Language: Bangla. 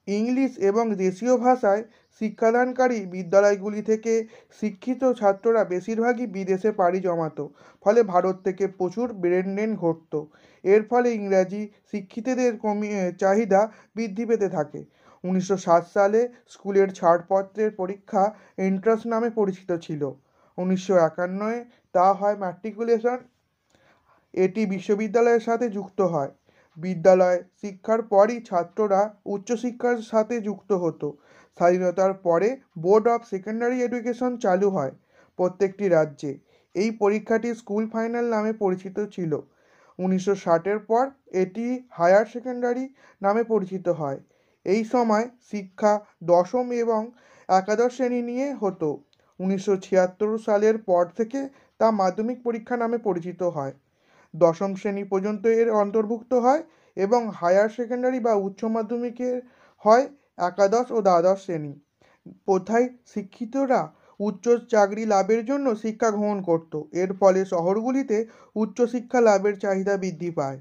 ইংলিশ এবং দেশীয় ভাষায় শিক্ষাদানকারী বিদ্যালয়গুলি থেকে শিক্ষিত ছাত্ররা বেশিরভাগই বিদেশে পাড়ি জমাতো, ফলে ভারত থেকে প্রচুর ব্রেন ড্রেন ঘটত। এর ফলে ইংরাজি শিক্ষিতদের চাহিদা বৃদ্ধি পেতে থাকে। 1960 সালে স্কুলের ছাড়পত্রের পরীক্ষা এন্ট্রান্স নামে পরিচিত ছিল। 1951 তা হয় ম্যাট্রিকুলেশন। এটি বিশ্ববিদ্যালয়ের সাথে যুক্ত হয়। বিদ্যালয় শিক্ষার পরই ছাত্ররা উচ্চশিক্ষার সাথে যুক্ত হতো। স্বাধীনতার পরে বোর্ড অফ সেকেন্ডারি এডুকেশন চালু হয় প্রত্যেকটি রাজ্যে। এই পরীক্ষাটি স্কুল ফাইনাল নামে পরিচিত ছিল। 1960-এর পর এটি হায়ার সেকেন্ডারি নামে পরিচিত হয়। এই সময় শিক্ষা দশম এবং একাদশ শ্রেণী নিয়ে হতো। 1976 সালের পর থেকে তা মাধ্যমিক পরীক্ষা নামে পরিচিত হয়। দশম শ্রেণী পর্যন্ত এর অন্তর্ভুক্ত হয় এবং হায়ার সেকেন্ডারি বা উচ্চ মাধ্যমিকের হয় একাদশ ও দ্বাদশ শ্রেণী। কোথায় শিক্ষিতরা উচ্চ চাকরি লাভের জন্য শিক্ষা গ্রহণ করত। এর ফলে শহরগুলিতে উচ্চশিক্ষা লাভের চাহিদা বৃদ্ধি পায়।